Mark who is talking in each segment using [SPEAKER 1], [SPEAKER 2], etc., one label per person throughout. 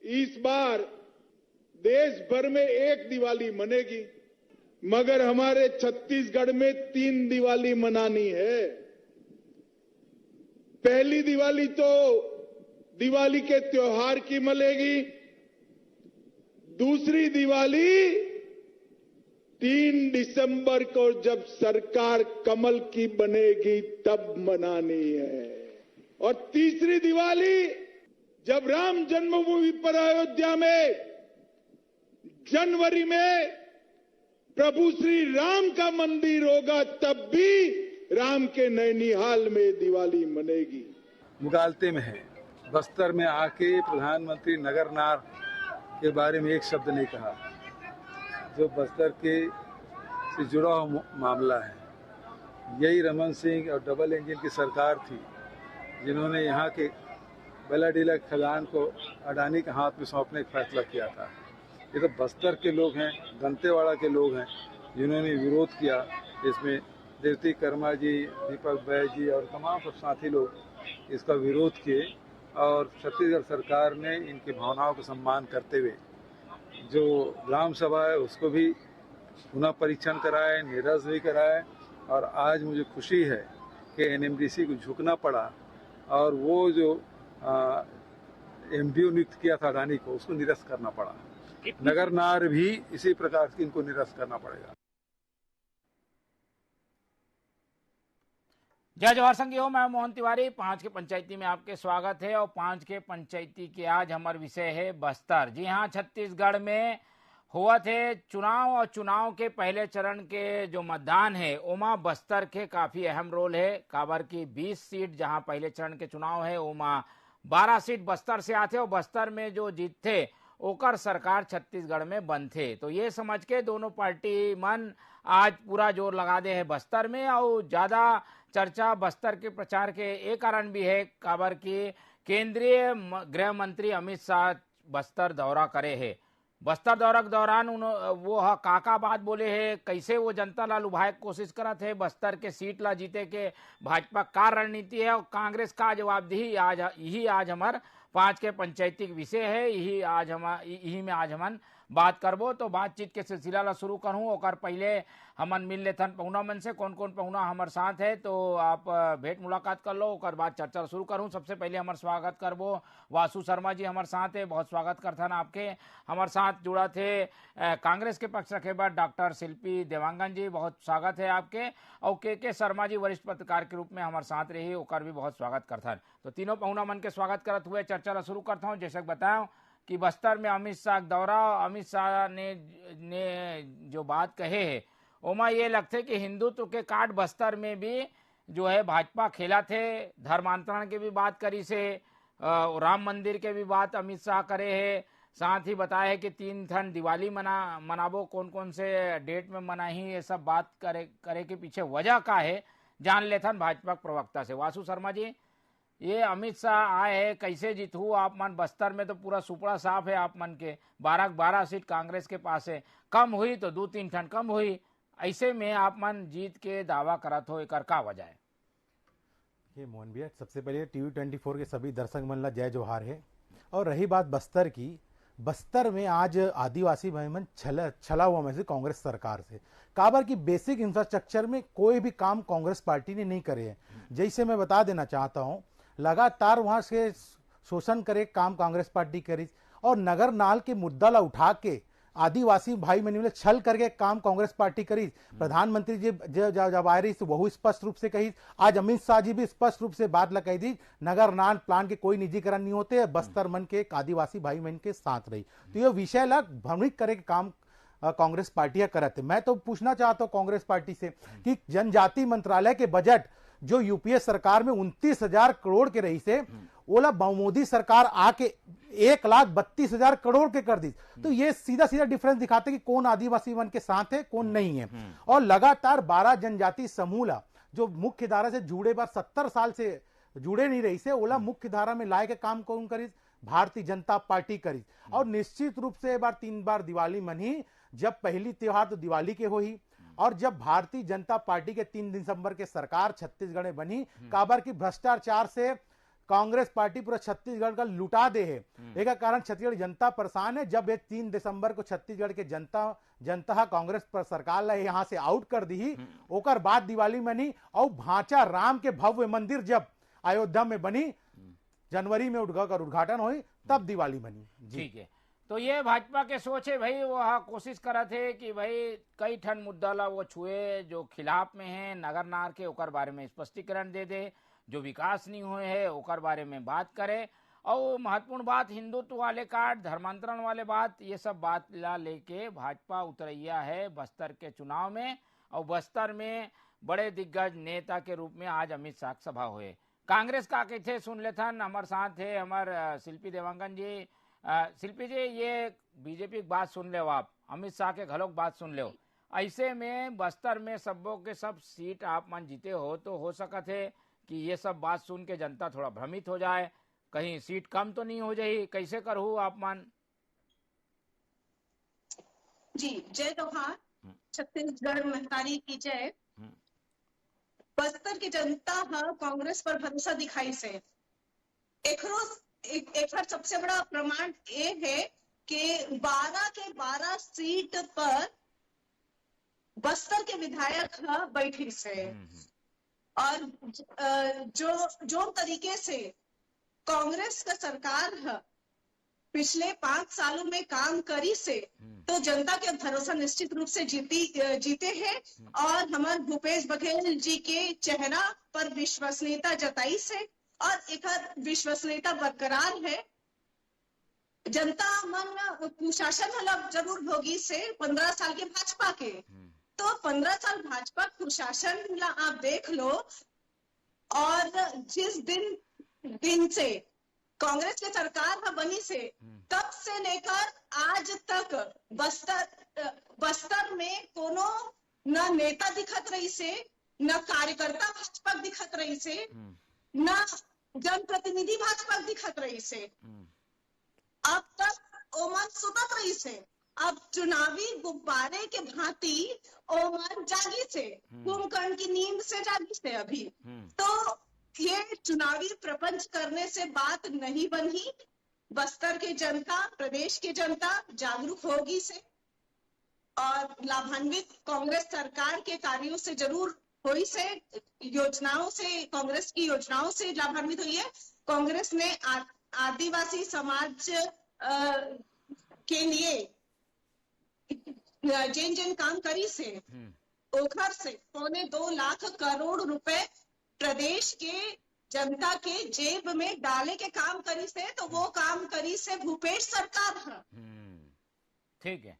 [SPEAKER 1] इस बार देश भर में एक दिवाली मनेगी, मगर हमारे छत्तीसगढ़ में 3 दिवाली मनानी है। पहली दिवाली तो दिवाली के त्योहार की मनेगी, दूसरी दिवाली 3 दिसंबर को जब सरकार कमल की बनेगी तब मनानी है, और तीसरी दिवाली जब राम जन्मभूमि पर अयोध्या में जनवरी में प्रभु श्री राम का मंदिर होगा, तब भी राम के नैनीहाल में दिवाली मनेगी।
[SPEAKER 2] मुगालते में है, बस्तर में आके प्रधानमंत्री नगरनार के बारे में एक शब्द नहीं कहा, जो बस्तर के से जुड़ा हुआ मामला है। यही रमन सिंह और डबल इंजन की सरकार थी जिन्होंने यहाँ के बेलाडीला खदान को अडानी के हाथ में सौंपने का फैसला किया था। ये तो बस्तर के लोग हैं, दंतेवाड़ा के लोग हैं जिन्होंने विरोध किया। इसमें देवती कर्मा जी, दीपक बैज जी और तमाम सब साथी लोग इसका विरोध किए, और छत्तीसगढ़ सरकार ने इनकी भावनाओं का सम्मान करते हुए जो ग्राम सभा है उसको भी पुनः परीक्षण कराए, निरस्त भी कराए, और आज मुझे खुशी है कि एनएमडीसी को झुकना पड़ा और वो जो एमडीओ नियुक्त किया था अडानी को, उसको निरस्त करना पड़ा। नगरनार भी इसी प्रकार से इनको निरस्त करना पड़ेगा।
[SPEAKER 3] जय जवाहर संघियों, मैं मोहन तिवारी। 5 के पंचायती में आपके स्वागत है, और 5 के पंचायती के आज हमारा विषय है बस्तर। जी हाँ, छत्तीसगढ़ में हुआ थे चुनाव, और चुनाव के पहले चरण के जो मतदान है उमा बस्तर के काफी अहम रोल है। काबर की 20 सीट जहां पहले चरण के चुनाव है, उमा 12 सीट बस्तर से आते, और बस्तर में जो जीत थे ओकर सरकार छत्तीसगढ़ में बंद थे। तो ये समझ के दोनों पार्टी मन आज पूरा जोर लगा दे है बस्तर में, और ज्यादा चर्चा बस्तर के प्रचार के एक कारण भी है, काबर की केंद्रीय गृह मंत्री अमित शाह बस्तर दौरा करे है। बस्तर दौरा के दौरान वो काका बात बोले है, कैसे वो जनता ला लुभाए कोशिश करत है, बस्तर के सीट ला जीते के भाजपा का रणनीति है, और कांग्रेस का जवाबदेही आज हमार 5 के पंचायती विषय है। यही में आज हमन बात करबो। तो बातचीत के सिलसिला ला शुरू करूं, ओकर पहले हमन मिल लेथन पहुना मन से, कौन कौन पहुना हमारे साथ है, तो आप भेंट मुलाकात कर लो, ओकर बाद चर्चा शुरू करूं। सबसे पहले हमारे स्वागत करबो वासु शर्मा जी हमारे साथ है, बहुत स्वागत करथन आपके। हमारे साथ जुड़ा थे कांग्रेस के पक्ष रखे बाद डॉक्टर शिल्पी देवांगन जी, बहुत स्वागत है आपके। और के शर्मा जी वरिष्ठ पत्रकार के रूप में हमारे साथ रही, ओकर भी बहुत स्वागत करथन। तो तीनों पहुना मन के स्वागत करत हुए चर्चा ला शुरू करता हूँ। जैसे बताया कि बस्तर में अमित शाह दौरा, अमित शाह ने जो बात कहे है ओमा ये लगते कि हिंदुत्व के कार्ड बस्तर में भी जो है भाजपा खेला थे, धर्मांतरण की भी बात करी से, राम मंदिर के भी बात अमित शाह करे है, साथ ही बताया है कि 3 ठन दिवाली मनाबो, कौन कौन से डेट में मनाही, ये सब बात करे के पीछे वजह का है जान लेथन भाजपा प्रवक्ता से। वासु शर्मा जी, ये अमित शाह आए है, कैसे जीतू आप मन? बस्तर में तो पूरा सुपड़ा साफ है आप मन के, 12 सीट कांग्रेस के पास है, कम हुई तो 2-3 ठन कम हुई, ऐसे में आप मन जीत के दावा करत हो, एकर का वजह है?
[SPEAKER 4] ये मोहन भैया, सबसे पहले टीवी 24 के सभी दर्शक मन ला जय जोहार है। और रही बात बस्तर की, बस्तर में आज आदिवासी भाई मन छला हुआ में से कांग्रेस सरकार से, काबर की बेसिक इंफ्रास्ट्रक्चर में कोई भी काम कांग्रेस पार्टी ने नहीं करे है। जैसे मैं बता देना चाहता हूँ, लगातार वहां से शोषण करे काम कांग्रेस पार्टी करी, और नगर नाल के मुद्दा ला उठा के आदिवासी भाई मन छल करके काम कांग्रेस पार्टी करी। प्रधानमंत्री जी जब आए रही तो बहु स्पष्ट रूप से कही, आज अमित शाह जी भी स्पष्ट रूप से बात लगाई दी, नगर नाल प्लान के कोई निजीकरण नहीं होते, बस्तर मन के आदिवासी भाई मन के साथ रही। तो ये विषय ला भ्रमित करे के काम कांग्रेस पार्टियां करते। मैं तो पूछना चाहता हूं कांग्रेस पार्टी से कि जनजाति मंत्रालय के बजट जो यूपीए सरकार में 29,000 करोड़ के रही से, ओला मोदी सरकार आके 1,32,000 करोड़ के कर दी। तो ये सीधा सीधा डिफरेंस दिखाते कि कौन आदिवासी वन के साथ है, कौन नहीं है। और लगातार 12 जनजाति समूह जो मुख्य धारा से जुड़े बार 70 साल से जुड़े नहीं रही से, ओला मुख्य धारा में लाए के काम कौन करी? भारतीय जनता पार्टी करी। और निश्चित रूप से 3 बार दिवाली मनी, जब पहली त्योहार तो दिवाली के हो ही, और जब भारतीय जनता पार्टी के 3 दिसंबर के सरकार छत्तीसगढ़ में बनी, काबर की भ्रष्टाचार से कांग्रेस पार्टी पूरा छत्तीसगढ़ का लुटा दे है। एक कारण छत्तीसगढ़ जनता परेशान है। जब ये 3 दिसंबर को छत्तीसगढ़ के जनता कांग्रेस पर सरकार ला यहां से आउट कर दी, ओकर बाद दिवाली मनी और भांचा राम के भव्य मंदिर जब अयोध्या में बनी, जनवरी में उद्घाटन हुई, तब दिवाली बनी।
[SPEAKER 3] ठीक है, तो ये भाजपा के सोच है भाई, वो कोशिश करा थे कि भाई कई ठन मुद्दा ला वो छुए जो खिलाफ में है नगर नार के, ओकर बारे में स्पष्टीकरण दे दे, जो विकास नहीं हुए है ओकर बारे में बात करे, और महत्वपूर्ण बात हिंदुत्व वाले कार्ड, धर्मांतरण वाले बात, ये सब बात ला लेके भाजपा उतरैया है बस्तर के चुनाव में। और बस्तर में बड़े दिग्गज नेता के रूप में आज अमित शाह सभा हुए। कांग्रेस का कहते सुन लेथन, हमारे साथ है हमारे शिल्पी देवांगन जी। शिल्पी जी, ये बीजेपी की बात सुन ले आप, अमित शाह के घलोक बात सुन ले, ऐसे में बस्तर में सबों के सब सीट आप मन जीते हो, तो हो सकत है कि ये सब बात सुन के जनता थोड़ा भ्रमित हो जाए, कहीं सीट कम तो नहीं हो जाए, कैसे करो आप मन?
[SPEAKER 5] जी, जय जोहार, छत्तीसगढ़ महतारी की जय। बस्तर की जनता कांग्रेस पर भरोसा दिखाई से एक सबसे बड़ा प्रमाण ये है कि 12 के 12 सीट पर बस्तर के विधायक बैठे से, और जो तरीके से कांग्रेस का सरकार पिछले 5 सालों में काम करी से, तो जनता के भरोसा निश्चित रूप से जीते हैं। और हमारे भूपेश बघेल जी के चेहरा पर विश्वसनीयता जताई से, और एक विश्वसनीयता बरकरार है। जनता मन कुशासन हलब जरूर भोगी से 15 साल के भाजपा के, तो 15 साल भाजपा कुशासन ला आप देख लो। और जिस दिन से कांग्रेस की सरकार बनी से, तब से लेकर आज तक बस्तर में कोनो न नेता दिखत रही से, न कार्यकर्ता भाजपा दिखत रही से, न जनप्रतिनिधि भाजपा दिखत रही से। अब तक ओमन सुतत रही से, अब चुनावी गुब्बारे के भांति ओमन जागी से, कुंभकर्ण की नींद से जागी से अभी। तो ये चुनावी प्रपंच करने से बात नहीं बनी। बस्तर की जनता, प्रदेश की जनता जागरूक होगी से, और लाभान्वित कांग्रेस सरकार के कार्यों से जरूर हुई से, योजनाओं से, कांग्रेस की योजनाओं से लाभान्वित हुई है। कांग्रेस ने आदिवासी समाज के लिए जिन काम करी से, ओखर से 2.25 लाख करोड़ रुपए प्रदेश के जनता के जेब में डाले के काम करी से, तो वो काम करी से भूपेश सरकार है।
[SPEAKER 3] ठीक है,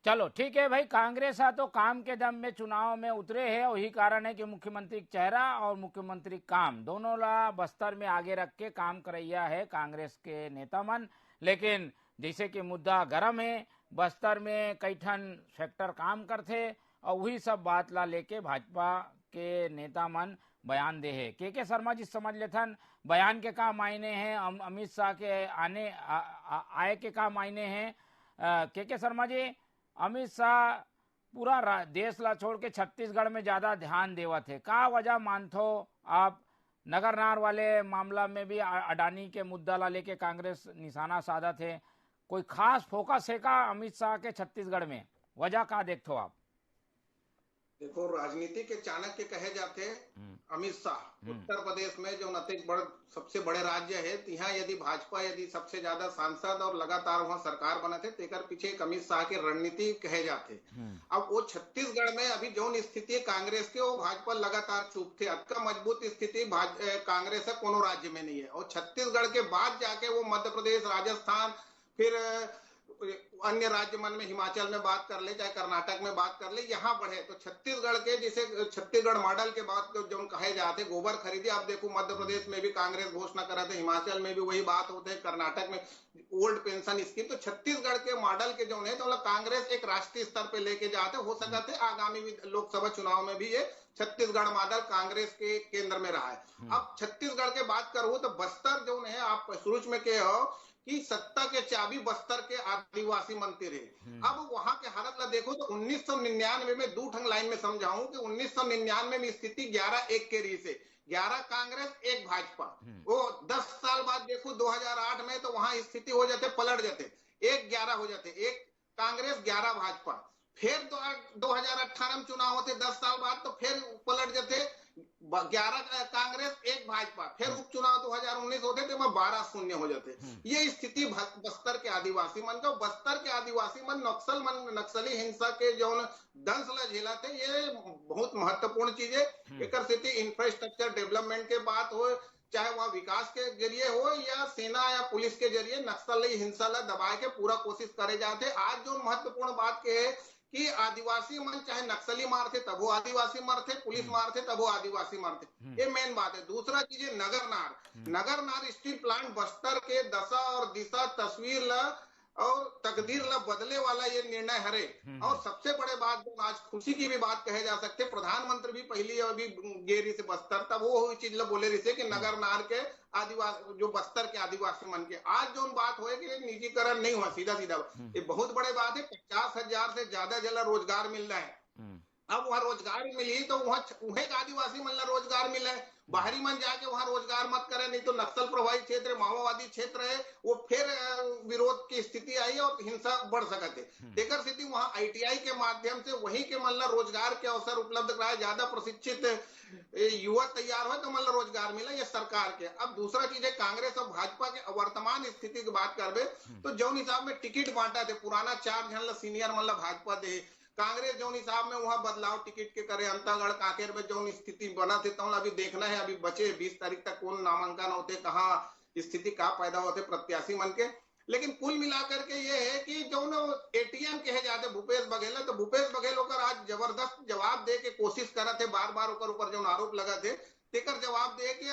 [SPEAKER 3] चलो ठीक है भाई, कांग्रेस तो काम के दम में चुनाव में उतरे है, वही कारण है कि मुख्यमंत्री चेहरा और मुख्यमंत्री काम दोनों ला बस्तर में आगे रख के काम करैया है कांग्रेस के नेता मन। लेकिन जैसे कि मुद्दा गर्म है, बस्तर में कई ठन सेक्टर काम करते, और वही सब बात ला लेके भाजपा के नेता मन बयान दे है। के शर्मा जी समझ लेथन बयान के का मायने हैं, अमित शाह के आए के का मायने हैं। के शर्मा जी, अमित शाह पूरा देश ला छोड़ के छत्तीसगढ़ में ज्यादा ध्यान देवत है, का वजह मानथो आप? नगर नार वाले मामला में भी अडानी के मुद्दा ला लेके कांग्रेस निशाना साधा थे, कोई खास फोकस है का अमित शाह के छत्तीसगढ़ में? वजह का देखते हो आप?
[SPEAKER 6] देखो, राजनीति के चाणक्य कहे जाते अमित शाह। उत्तर प्रदेश में जो सबसे बड़े राज्य है, यहाँ यदि भाजपा सबसे ज्यादा सांसद और लगातार वहाँ सरकार बना थे, तेकर पीछे एक अमित शाह की रणनीति कहे जाते। अब वो छत्तीसगढ़ में अभी जो स्थिति है कांग्रेस के, वो भाजपा लगातार चुप थे। अतका मजबूत स्थिति कांग्रेस है कोनो राज्य में नहीं है, और छत्तीसगढ़ के बाद जाके वो मध्य प्रदेश, राजस्थान, फिर अन्य राज्य मन में हिमाचल में बात कर ले, चाहे कर्नाटक में बात कर ले, यहाँ बढ़े। तो छत्तीसगढ़ के जिसे छत्तीसगढ़ मॉडल के बात जो कहे जाते गोबर खरीदी, आप देखो मध्य प्रदेश में भी कांग्रेस घोषणा करा थे, हिमाचल में भी वही बात होते है, कर्नाटक में ओल्ड पेंशन स्कीम। तो छत्तीसगढ़ के मॉडल के जो है तो कांग्रेस एक राष्ट्रीय स्तर पे लेके जाते, हो सकता है आगामी लोकसभा चुनाव में भी ये छत्तीसगढ़ मॉडल कांग्रेस के केंद्र में रहा है। अब छत्तीसगढ़ के बात करूं तो बस्तर जो है, आप शुरू में के हो कि सत्ता के चाबी बस्तर के आदिवासी मनते रहे। अब वहां के हालत ला देखो तो 1999 में 2 ठंग लाइन में समझाऊं कि 1999 में स्थिति 11-1 के री से 11 कांग्रेस 1 भाजपा। वो 10 साल बाद देखो 2008 में तो वहां स्थिति हो जाते, पलट जाते, 1-11 हो जाते, 1 कांग्रेस 11 भाजपा। फिर 2018 में चुनाव होते 10 साल बाद तो फिर पलट जाते, 11 कांग्रेस 1 भाजपा। फिर उपचुनाव 2019 होते तो 12-0 हो जाते। ये स्थिति बस्तर के आदिवासी मन का, बस्तर के आदिवासी मन नक्सली हिंसा के जो दंश ला झेला थे, ये बहुत महत्वपूर्ण चीज है। एक स्थिति इंफ्रास्ट्रक्चर डेवलपमेंट के बात हो, चाहे वह विकास के जरिए हो या सेना या पुलिस के जरिए नक्सली हिंसा ला दबाए के पूरा कोशिश करे जाते। आज जो महत्वपूर्ण बात के है कि आदिवासी मन चाहे नक्सली मारते तब वो आदिवासी मरते, पुलिस मारते तब वो आदिवासी मरते, ये मेन बात है। दूसरा चीज है नगरनार स्टील प्लांट बस्तर के दशा और दिशा तस्वीर ला और तकदीर ला बदले वाला ये निर्णय हरे। और सबसे बड़े बात जो आज खुशी की भी बात कहे जा सकते, प्रधानमंत्री भी पहली अभी गेरी से बस्तर तब वो चीज ला बोले रही कि नगरनार के आदिवासी जो बस्तर के आदिवासी मन के आज जो बात हो कि निजीकरण नहीं हुआ, सीधा ये बहुत बड़े बात है। 50,000 से ज्यादा जला रोजगार मिल रहा है। अब वहां रोजगार मिली तो वहां आदिवासी मन ला रोजगार मिला है। बाहरी मन जाके वहां रोजगार मत करे, नहीं तो नक्सल प्रभावित क्षेत्र, माओवादी क्षेत्र है, वो फिर विरोध की स्थिति आई और हिंसा बढ़ सकते। देकर स्थिति वहां आईटीआई के माध्यम से वहीं के मन ला रोजगार के अवसर उपलब्ध कराए, ज्यादा प्रशिक्षित युवा तैयार हो तो मन ला रोजगार मिला, ये सरकार के। अब दूसरा चीज है कांग्रेस और भाजपा के वर्तमान स्थिति की बात करबे तो जो हिसाब में टिकट बांटा थे, पुराना 4 जन ला सीनियर मन ला भाजपा दे, कांग्रेस जो हिसाब में वहां बदलाव टिकट के करे, अंतागढ़ कांकेर में जो स्थिति बना थे तो अभी देखना है, अभी बचे 20 तारीख तक कौन नामांकन होते, कहाँ स्थिति कहाँ पैदा होते प्रत्याशी मन के। लेकिन कुल मिलाकर के ये है कि जो एटीएम कहे जाते भूपेश बघेल, तो भूपेश बघेल होकर आज जबरदस्त जवाब दे के कोशिश करा थे, बार बार ऊपर जो आरोप लगा थे तेकर जवाब दे के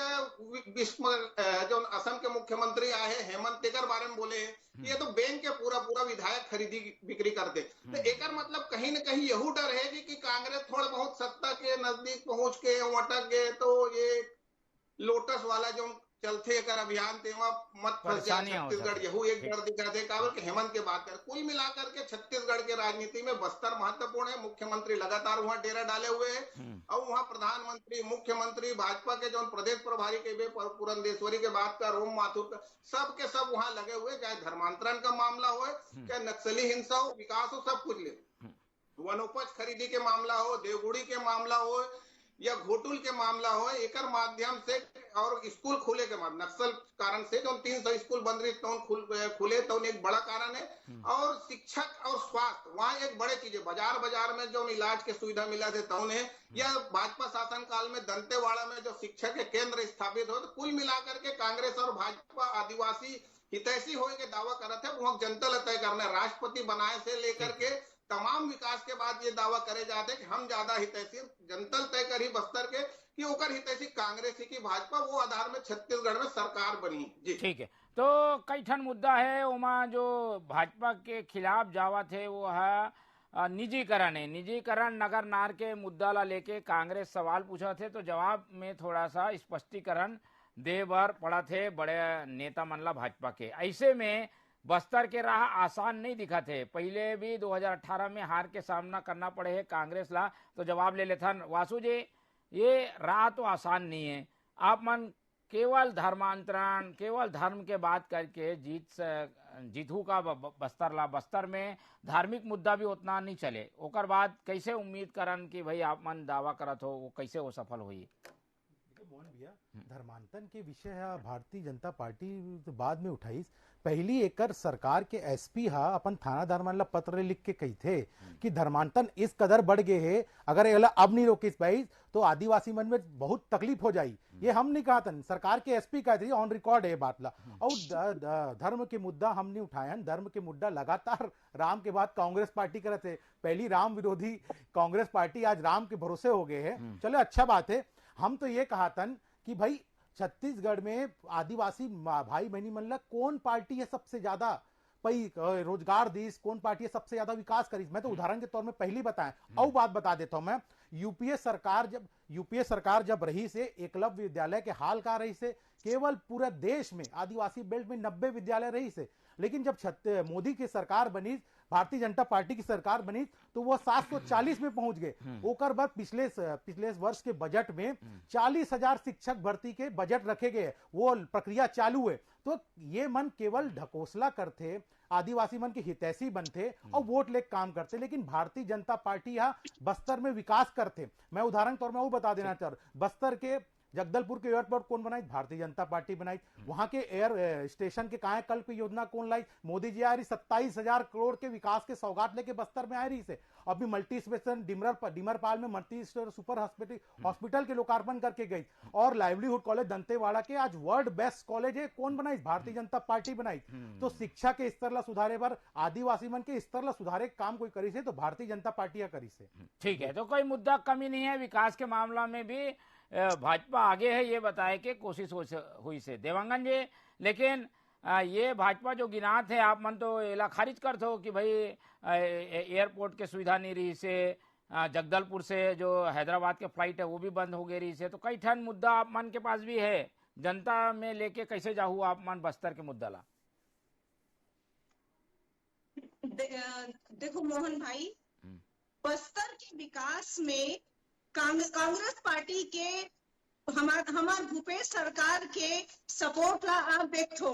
[SPEAKER 6] जो असम के मुख्यमंत्री आए हेमंत तेकर बारे में बोले ये तो बैंक के पूरा विधायक खरीदी बिक्री करते। तो एकर मतलब कहीं न कहीं यहू डर है कि कांग्रेस थोड़ा बहुत सत्ता के नजदीक पहुंच के अटक गए तो ये लोटस वाला जो चलते कर अभियान थे मत फंस जाए छत्तीसगढ़, यहू एक डर दिखा थे काबल के हेमंत के बात कर। कुल मिलाकर के छत्तीसगढ़ के राजनीति में बस्तर महत्वपूर्ण है। मुख्यमंत्री लगातार वहां डेरा डाले हुए हैं और वहां प्रधानमंत्री, मुख्यमंत्री, भाजपा के जो प्रदेश प्रभारी के पुरंदेश्वरी के बात कर, ओम माथुर का, सब के सब वहां लगे हुए, चाहे धर्मांतरण का मामला हो, चाहे नक्सली हिंसा हो, विकास हो, सब कुछ ले, वनोपज खरीदी के मामला हो, देवगुड़ी के मामला हो या घोटुल के मामला हो, एक माध्यम से और स्कूल खुले के माध्यम नक्सल कारण से जो 300 स्कूल बंद रही तो खुले तो एक बड़ा कारण है। और शिक्षक और स्वास्थ्य वहां एक बड़े चीज है, बाजार में जो इलाज के सुविधा मिला थे तो उन्हें, या भाजपा शासन काल में दंतेवाड़ा में जो शिक्षा के केंद्र स्थापित हो। तो कुल मिलाकर के कांग्रेस और भाजपा आदिवासी हितैषी होने के दावा कर रहे थे, वहां जनता तय करना, राष्ट्रपति बनाए से लेकर के तमाम विकास के बाद ये दावा करे जाते हैं कि हम ज्यादा हितैषी जनता तय करी बस्तर के कि ओकर हितैषी कांग्रेस की भाजपा, वो आधार में छत्तीसगढ़ में सरकार बनी। जी
[SPEAKER 3] ठीक है, तो कई ठन मुद्दा है उमा जो भाजपा के खिलाफ जावत है, वो है निजीकरण है। निजीकरण नगरनार के मुद्दा ला लेके कांग्रेस सवाल पूछा थे तो जवाब में थोड़ा सा स्पष्टीकरण दे बर पड़ा थे बड़े नेता मनला भाजपा के। ऐसे में बस्तर के राह आसान नहीं दिखा थे, पहले भी 2018 में हार के सामना करना पड़े है कांग्रेस ला, तो जवाब ले लेथन वासु जी ये राह तो आसान नहीं है। आप मन केवल धर्मांतरण, केवल धर्म के बात करके जीतू का बस्तर में धार्मिक मुद्दा भी उतना नहीं चले, ओकर बाद कैसे उम्मीद करन कि भाई आप मन दावा करत हो वो कैसे वो सफल हुई?
[SPEAKER 4] मोहन भैया, धर्मांतरण के विषय भारतीय जनता पार्टी तो बाद में उठाई, पहली एकर सरकार के एसपी हा अपन थानादार मन ला पत्र लिख के कही थे कि धर्मांतरण इस कदर बढ़ गए है, अगर ये अब नहीं रोकी पाई तो आदिवासी मन में बहुत तकलीफ हो जाई। ये हम नहीं कहा था, सरकार के एसपी कहा थे, ऑन रिकॉर्ड है बात ला। और धर्म के मुद्दा हम नहीं उठाए, धर्म के मुद्दा लगातार राम के बाद कांग्रेस पार्टी करे थे, पहली राम विरोधी कांग्रेस पार्टी आज राम के भरोसे हो गए है। चलो अच्छा बात है। हम तो ये कहा था कि भाई छत्तीसगढ़ में आदिवासी भाई बहनी मन ला कौन पार्टी है सबसे ज्यादा रोजगार दी, कौन पार्टी है सबसे ज्यादा विकास करी। मैं तो उदाहरण के तौर में पहली बताएं और बात बता देता हूं मैं, यूपीए सरकार जब रही से एकलव्य विद्यालय के हाल का रही से केवल पूरे देश में आदिवासी बेल्ट में 90 विद्यालय रही से, लेकिन जब मोदी की सरकार बनी, भारतीय जनता पार्टी की सरकार बनी, तो वो 740 में पहुंच गए। ओकर बाद पिछले वर्ष के बजट में 40,000 शिक्षक भर्ती के बजट रखे गए, वो प्रक्रिया चालू है। तो ये मन केवल ढकोसला करते, आदिवासी मन के हितैषी बनते और वोट लेकर काम करते, लेकिन भारतीय जनता पार्टी यहाँ बस्तर में विकास करते। मैं उदाहरण तौर में वो बता देना चाह रहा हूं, बस्तर के जगदलपुर के एयरपोर्ट कौन बनाई? भारतीय जनता पार्टी बनाई। वहां के एयर स्टेशन के कायाकल्प योजना कौन लाई? मोदी जी आ रही। 27,000 करोड़ के विकास के सौगात लेके बस्तर में आ रही से। अभी मल्टी स्पेशल डिमरपाल में मल्टी सुपर हॉस्पिटल के लोकार्पण करके गई, और लाइवलीहुड कॉलेज दंतेवाड़ा के आज वर्ल्ड बेस्ट कॉलेज है, कौन बनाई? भारतीय जनता पार्टी बनाई। तो शिक्षा के स्तर ला सुधारे पर, आदिवासी मन के स्तर ला सुधारे काम कोई करी से तो भारतीय जनता पार्टी करी से। ठीक
[SPEAKER 3] है, तो कोई मुद्दा कमी नहीं है। विकास के मामला में भी भाजपा आगे है, ये बताए कि कोशिश हुई से देवांगन जी। लेकिन ये भाजपा जो गिनात है, आप मन तो एला खारिज करते हो कि भाई एयरपोर्ट के सुविधा नहीं रही से, जगदलपुर से जो हैदराबाद के फ्लाइट है वो भी बंद हो गई रही से। तो कई ठन मुद्दा आप मन के पास भी है, जनता में लेके कैसे जाहू आप मन बस्तर के मुद्दा ला?
[SPEAKER 5] देखो मोहन भाई, बस्तर के विकास में कांग्रेस पार्टी के हमार भूपेश सरकार के सपोर्ट ला आप देखो।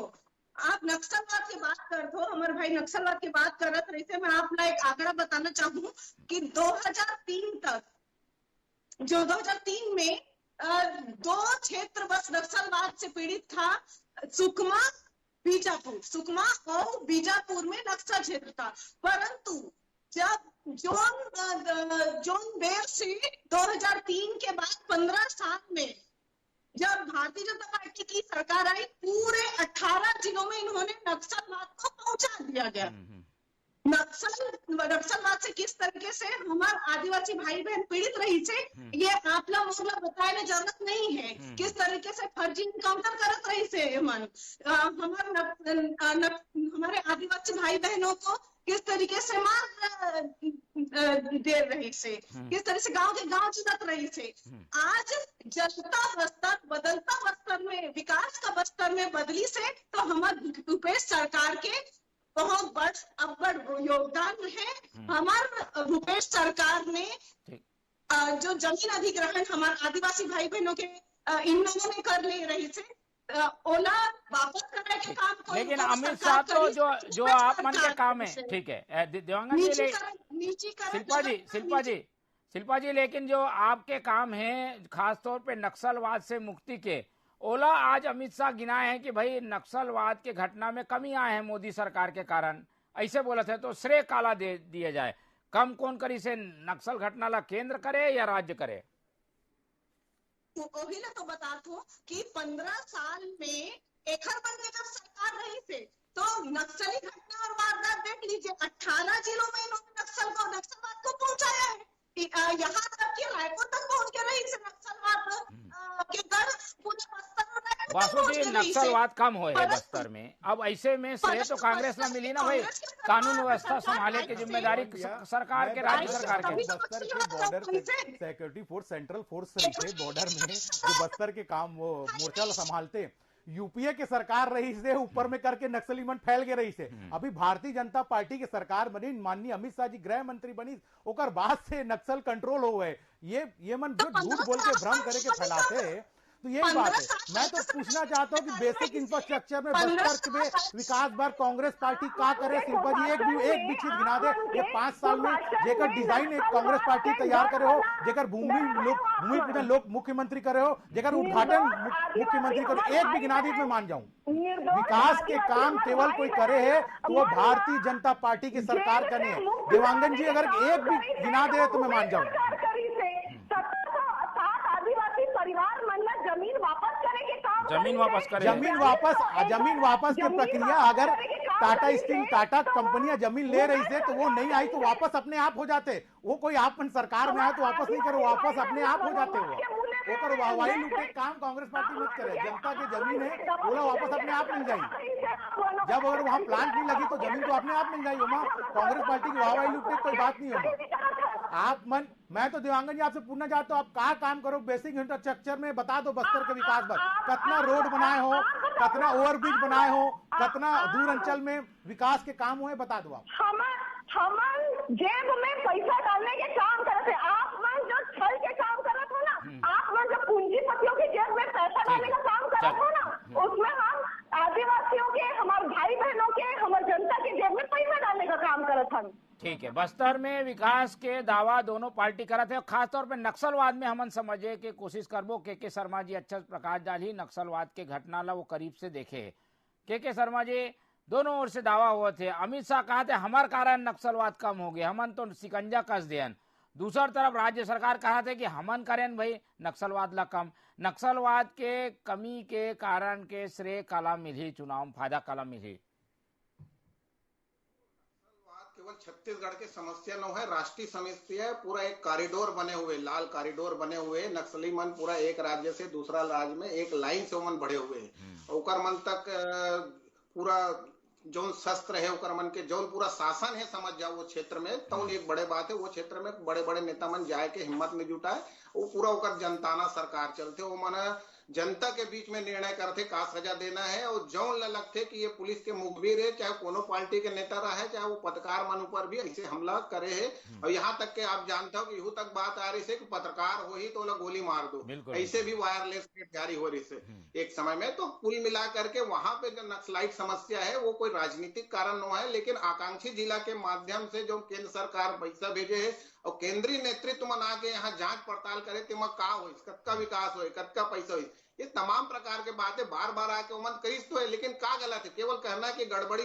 [SPEAKER 5] आप नक्सलवाद की बात करते हो, हमारे भाई नक्सलवाद की बात करत रही थे। मैं आपको एक आंकड़ा बताना चाहूँ कि 2003 तक, जो 2003 में 2 क्षेत्र बस नक्सलवाद से पीड़ित था, सुकमा और बीजापुर में नक्सल क्षेत्र था। परंतु जब जोन बेर से 2003 के बाद 15 साल में जब भारतीय जनता पार्टी की सरकार आई, पूरे 18 जिलों में इन्होंने नक्सलवाद को पहुंचा दिया गया। नक्सलवाद से किस तरीके से हमारे आदिवासी भाई बहन पीड़ित रही से, ये आपला मोगला बताने जरूरत नहीं है। किस तरीके से फर्जी इनकाउंटर करत रही से हमारे आदिवासी भाई बहनों को किस तरीके से मार दे रही से, किस तरह से गांव के गांव जितत रही से। आज जनता बस्तर, बदलता बस्तर में, विकास का बस्तर में बदली से, तो हमारे भूपेश सरकार के बहुत बड़ योगदान है। हमारे भूपेश सरकार ने जो जमीन अधिग्रहण हमारे आदिवासी भाई बहनों के इन लोगों ने कर ले रही से, ओला वापस करने के काम को,
[SPEAKER 3] लेकिन अमित शाह तो जो आप मन के काम है, ठीक है देवांगन जी, शिल्पा जी, लेकिन जो आपके काम है खासतौर पे नक्सलवाद से मुक्ति के, ओला आज अमित शाह गिनाए हैं कि भाई नक्सलवाद के घटना में कमी आए हैं मोदी सरकार के कारण, ऐसे बोला थे। तो श्रेय काला दे दिया जाए, कम कौन करी से नक्सल घटना ला केंद्र करे या राज्य करे?
[SPEAKER 5] वही तो बता दो कि 15 साल में एखर बन के जब सरकार रही से, तो नक्सली घटना और वारदात देख लीजिए। 18 जिलों में इन्होंने नक्सलवाद को पहुंचाया है। यहाँ तक कि रायपुर तक पहुंच के रही से नक्सलवाद के दर पूरे बस्तर में।
[SPEAKER 3] वासु जी, नक्सलवाद कम हो है बस्तर में। अब ऐसे में श्रेय तो कांग्रेस में मिली ना भाई, कानून व्यवस्था संभालने की जिम्मेदारी सरकार के, राज्य सरकार के।
[SPEAKER 4] बस्तर के border security force, central force से बॉर्डर में जो बस्तर के काम वो मोर्चा संभालते, यूपीए के सरकार रही से ऊपर में करके नक्सली मन फैल के रही से। अभी भारतीय जनता पार्टी के सरकार बनी, माननीय अमित शाह जी गृह मंत्री बनी, ओकर बाद से नक्सल कंट्रोल हो गए। ये मन जो झूठ बोल के भ्रम करे के फैलाते, तो यही बात है। मैं तो पूछना चाहता हूँ कि बेसिक इंफ्रास्ट्रक्चर में बस्तर में विकास बार कांग्रेस पार्टी का करे? शिल्पा जी एक भी चीज गिना दे ये 5 साल में जेकर डिजाइन एक कांग्रेस पार्टी तैयार करे हो, जेकर भूमि पूजन लोक मुख्यमंत्री करे हो, जेकर उद्घाटन मुख्यमंत्री करे, एक भी गिना दी मैं मान जाऊं। विकास के काम केवल कोई करे है तो वो भारतीय जनता पार्टी की सरकार करे। देवांगन जी अगर एक भी गिना दे तो मैं मान जाऊं।
[SPEAKER 3] जमीन
[SPEAKER 4] वापस की प्रक्रिया अगर टाटा स्टील, टाटा कंपनियां जमीन ले रही थे तो वो नहीं आई तो वापस अपने आप हो जाते। वो कोई आप सरकार में आए तो वापस नहीं करो, वापस अपने आप हो जाते। वो करो वाहवाही लूटे काम कांग्रेस पार्टी मत करे। जनता की जमीन है बोला वापस अपने आप मिल जाएगी। जब अगर वहाँ प्लांट नहीं लगी तो जमीन तो अपने आप मिल जाएगी। वहाँ कांग्रेस पार्टी की वाहवाही लूटे कोई बात नहीं होगा। आप मैं तो दिवांगन जी आपसे पूछना चाहता हूँ, आप कहाँ काम करो, बेसिक इंफ्रास्ट्रक्चर में बता दो बस्तर के विकास पर, कितना रोड बनाए हो, कितना ओवरब्रिज बनाए हो, कितना दूर अंचल में विकास के काम हुए, बता दो आप।
[SPEAKER 7] हम जेब में पैसा डालने के काम कर रहे थे, आप मन जो छल के काम कर रहे थे ना, आप मन जो पूंजीपतियों की जेब में पैसा डालने का काम कर रहे थे ना, उसमें हम आदिवासियों के, हमारे भाई बहनों के, हमारे जनता की जेब में पैसा डालने का काम कर रहे थे।
[SPEAKER 3] ठीक है, बस्तर में विकास के दावा दोनों पार्टी करते हैं, खासतौर पे नक्सलवाद में हमन समझे के कोशिश करबो। के शर्मा जी अच्छा प्रकाश डाली नक्सलवाद के घटना ला वो करीब से देखे। के शर्मा जी दोनों ओर से दावा हुए थे, अमित शाह कहा थे हमारे कारण नक्सलवाद कम हो गए, हमन तो सिकंजा कस देन। दूसर तरफ राज्य सरकार कहा थे कि हमन करें भाई नक्सलवाद ला कम। नक्सलवाद के कमी के कारण के श्रेय काला मिली, चुनाव फायदा काला मिली।
[SPEAKER 6] केवल छत्तीसगढ़ की समस्या न है, राष्ट्रीय समस्या है। पूरा एक कॉरिडोर बने हुए, लाल कॉरिडोर बने हुए, नक्सली मन पूरा एक राज्य से दूसरा राज्य में एक लाइन से मन बढ़े हुए ओकर मन तक पूरा जौन शस्त्र है ओकर मन के जौन पूरा शासन है समझ जाओ वो क्षेत्र में, तो एक बड़े बात है। वो क्षेत्र में बड़े बड़े नेता मन जाए के हिम्मत में जुटाए, वो पूरा ओकर जनताना सरकार चलते, वो मन जनता के बीच में निर्णय करते का सजा देना है। और जौन लगते कि ये पुलिस के मुखबिर है, चाहे कोनो पार्टी के नेता रहा है, चाहे वो पत्रकार मन ऊपर भी ऐसे हमला करे है। और यहाँ तक के आप जानते हो कि यूं तक बात आ रही है कि पत्रकार हो ही तो लोग गोली मार दो, ऐसे भी वायरलेस जारी हो रही है एक समय में। तो कुल मिला करके वहां पे जो नक्सलाइट समस्या है वो कोई राजनीतिक कारण न है, लेकिन आकांक्षी जिला के माध्यम से जो केंद्र सरकार पैसा भेजे है और केंद्रीय नेतृत्व में आके यहाँ जांच पड़ताल करे तो का हो, कतका विकास हो, कतका पैसा हो, ये तमाम प्रकार के बातें बार बार आके उमन करीस तो है, लेकिन का गलत है? केवल कहना कि गड़बड़ी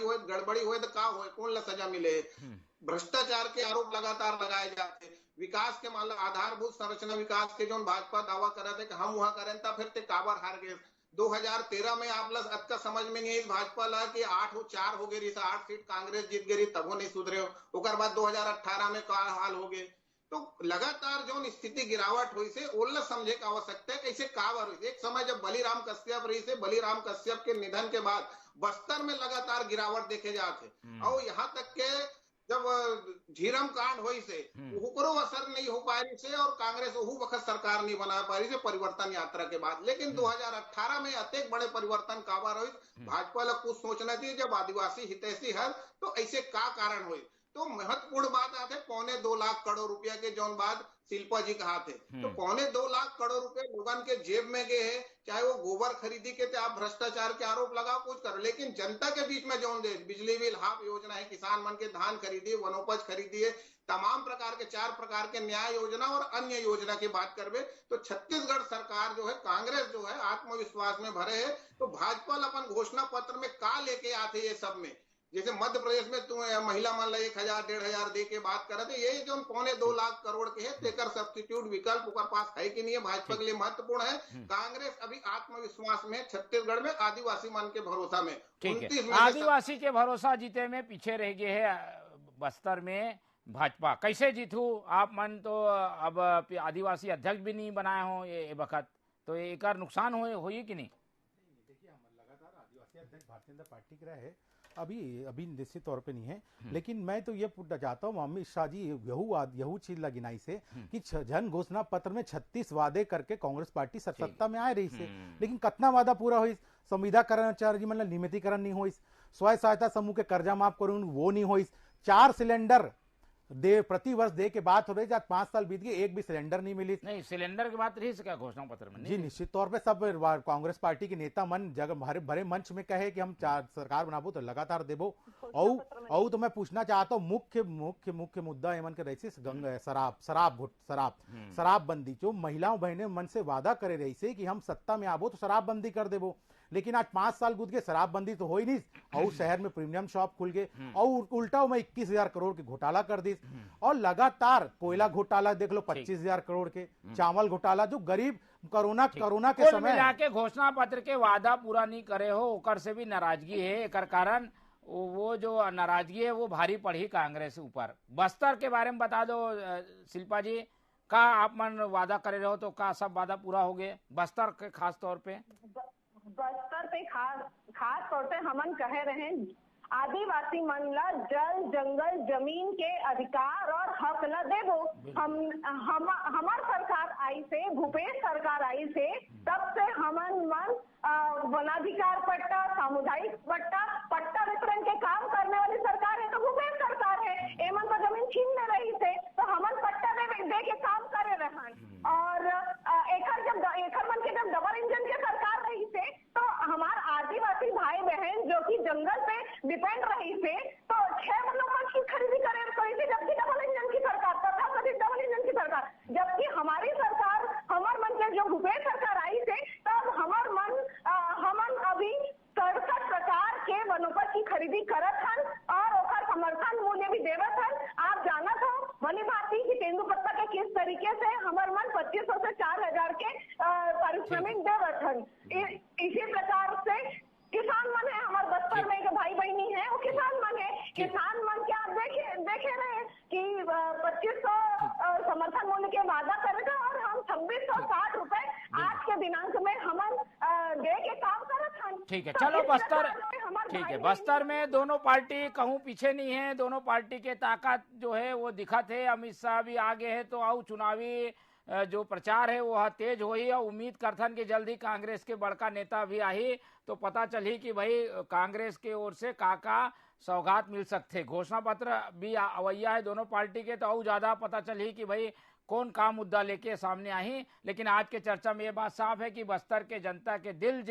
[SPEAKER 6] हो तो का हो, कौन ला सजा मिले? भ्रष्टाचार के आरोप लगातार लगाए जाते, विकास के मान लो आधारभूत संरचना विकास के जो भाजपा दावा कर रहे थे कि हम वहां करें था, फिर ते काबर हार गए। 2013 में आप लोग अतका समझ में नहीं है भाजपा ला कि 8-4 हो गई, 8 सीट कांग्रेस जीत गई, तब नहीं सुधरे हो। ओकर बाद 2018 में का हाल हो गए। तो लगातार जो स्थिति गिरावट हुई से ओल्ला समझे का आवश्यकता है कैसे काबर हुई। एक समय जब बलिराम कश्यप रही से, बलिराम कश्यप के निधन के बाद बस्तर में लगातार गिरावट देखे जाते, और यहाँ तक के जब झीरम कांड हुई से ओकरो असर नहीं हो पा रही से, और कांग्रेस वह वक्त सरकार नहीं बना पा रही से परिवर्तन यात्रा के बाद। लेकिन 2018 में अत्यंत बड़े परिवर्तन काबर हुई, भाजपा लोग कुछ सोचना चाहिए जब आदिवासी हितैषी है तो ऐसे का कारण हुई। तो महत्वपूर्ण बात आते 2.25 लाख करोड़ रुपया के जौन बात शिल्पा जी कहा थे, तो 2.25 लाख करोड़ रुपए लोगन के जेब में गए हैं, चाहे वो गोबर खरीदी के थे, आप भ्रष्टाचार के आरोप लगाओ कुछ करो, लेकिन जनता के बीच में जौन दे बिजली बिल हाफ योजना है, किसान मन के धान खरीदिए, वनोपज खरीदिए, तमाम प्रकार के 4 प्रकार के न्याय योजना और अन्य योजना की बात करबे तो छत्तीसगढ़ सरकार जो है, कांग्रेस जो है आत्मविश्वास में भरे है। तो भाजपा अपन घोषणा पत्र में का लेके आते ये सब में, जैसे मध्य प्रदेश में तुम महिला मान ला 1000-1500 दे के बात कर रहे थे, ये जो 2.25 लाख करोड़ के है तेकर सब्स्टिट्यूट विकल्प ऊपर पास है कि नहीं है, भाजपा के लिए महत्वपूर्ण है। कांग्रेस अभी आत्मविश्वास में छत्तीसगढ़ में आदिवासी मन के भरोसा में,
[SPEAKER 3] ठीक है, आदिवासी के भरोसा जीते में पीछे रह गए है बस्तर में भाजपा। कैसे जीतू आप मन? तो अब आदिवासी अध्यक्ष भी नहीं बनाए हो ये वक्त, तो एक नुकसान हो कि नहीं?
[SPEAKER 4] देखिए हम लगातार आदिवासी अध्यक्ष भारतीय जनता पार्टी के रहे, अभी निश्चित तौर पे नहीं है, लेकिन मैं तो ये पूछना चाहता हूँ अमित शाह जी यहू चीज लगिनाई से कि जन घोषणा पत्र में 36 वादे करके कांग्रेस पार्टी सत्ता में आए रही से, लेकिन कितना वादा पूरा हुई? संविदाकरण मतलब नियमितीकरण नहीं हुई, स्वयं सहायता समूह के कर्जा माफ करूँ वो नहीं हुई, 4 सिलेंडर दे प्रति वर्ष दे के बात हो रही है, 5 साल बीत गए एक भी सिलेंडर नहीं मिली।
[SPEAKER 3] नहीं, सिलेंडर की बात रही है क्या घोषणा पत्र में?
[SPEAKER 4] जी निश्चित तौर पे सब कांग्रेस पार्टी के नेता मन जगह भरे मंच में कहे कि हम सरकार बनाबो तो लगातार देबो। और तो मैं पूछना चाहता हूँ मुख्य मुद्दा एमन के रही से शराबबंदी, जो महिलाओं बहने मन से वादा करे रही से कि हम सत्ता में आबो तो शराबबंदी कर देबो, लेकिन आज 5 साल गुजर के शराबबंदी तो हो ही नहीं, और शहर में प्रीमियम शॉप खुल गए, और उल्टा में 21,000 करोड़ के घोटाला कर दी, और लगातार कोयला घोटाला देख लो 25,000 करोड़ के, चावल घोटाला, जो गरीब कोरोना के समय
[SPEAKER 3] मिला के घोषणा पत्र के वादा पूरा नहीं करे हो, ओकर से भी नाराजगी है। एक कारण वो जो नाराजगी है वो भारी पड़ी कांग्रेस ऊपर। बस्तर के बारे में बता दो शिल्पा जी, का आप मन वादा करे रहो तो का सब वादा पूरा हो गए बस्तर के खास तौर पे?
[SPEAKER 7] बस्तर पे खास तौर पे हमन कहे रहे आदिवासी मन ला जल जंगल जमीन के अधिकार और हक ला देवो। हमार सरकार आई से, भूपेश सरकार आई से, तब से हमन मन वनाधिकार पट्टा, सामुदायिक पट्टा वितरण के काम करने वाली सरकार है तो भूपेश सरकार है। एमन तो जमीन छीन ले रही थे तो हमन पट्टा दे के काम करे रहन। और एकर मन के जब डबल इंजन के सरकार रही थे तो हमार आदिवासी भाई बहन जो कि जंगल पे डिपेंड रही थे तो 6 मनोपन की खरीदी करे रही थी, जबकि डबल इंजन की सरकार, तथाकथित डबल इंजन की सरकार। जबकि हमारी सरकार, हमार मन के जो भूपेश सरकार आई थे तब हमन अभी 67 प्रकार के वनोपज की खरीदी करत हन और ओकर समर्थन मूल्य भी देवत हन। आप जानत हो भली भांति कि तेंदुपत्ता के किस तरीके से हमार मन 2500 से 4000 के पारिश्रमिक देवत हन। इसी प्रकार से किसान मन है, हमारे बस्तर में जो भाई बहनी है वो किसान मन है। किसान मन क्या आप देखे रहे कि 2500 समर्थन मूल्य के वादा करेगा और हम 2660 रुपए आज के दिनांक में हमन दे के काम करत हन।
[SPEAKER 3] ठीक है, चलो बस्तर, ठीक है, बस्तर में दोनों पार्टी कहूँ पीछे नहीं है, दोनों पार्टी के ताकत जो है वो दिखत है। अमित शाह भी आगे है तो आओ चुनावी जो प्रचार है वो तेज हो ही और उम्मीद करथन कि जल्दी कांग्रेस के बड़का नेता भी आई तो पता चली कि भाई कांग्रेस के ओर से काका सौगात मिल सकते। घोषणा पत्र भी अवैया है दोनों पार्टी के तो और ज्यादा पता चली कि भाई कौन का मुद्दा लेके सामने आई। लेकिन आज के चर्चा में ये बात साफ है कि बस्तर के जनता के दिल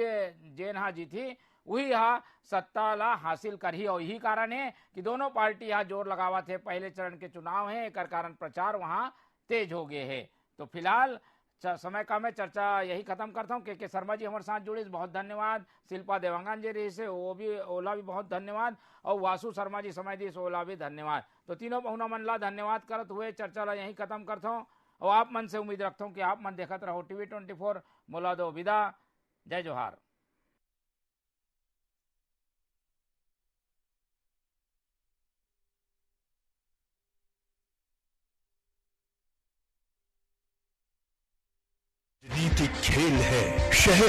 [SPEAKER 3] जेनहा जीती वही यहाँ सत्ता ला हासिल कर ही और यही कारण है कि दोनों पार्टी यहाँ जोर लगावा थे। पहले चरण के चुनाव है, एक कारण प्रचार वहाँ तेज हो गए है। तो फिलहाल समय कम है, चर्चा यही खत्म करता हूँ। के शर्मा जी हमारे साथ जुड़े, बहुत धन्यवाद। शिल्पा देवांगन जी रही से वो भी ओला भी बहुत धन्यवाद और वासु शर्मा जी समय दी ओला भी धन्यवाद। तो तीनों बहुना मन ला धन्यवाद करत हुए चर्चा ला यही खत्म करता हूँ और आप मन से उम्मीद रखता हूँ कि आप मन देखत रहो TV24। मोला दो विदा, जय जोहार।
[SPEAKER 8] राजनीतिक खेल है शहर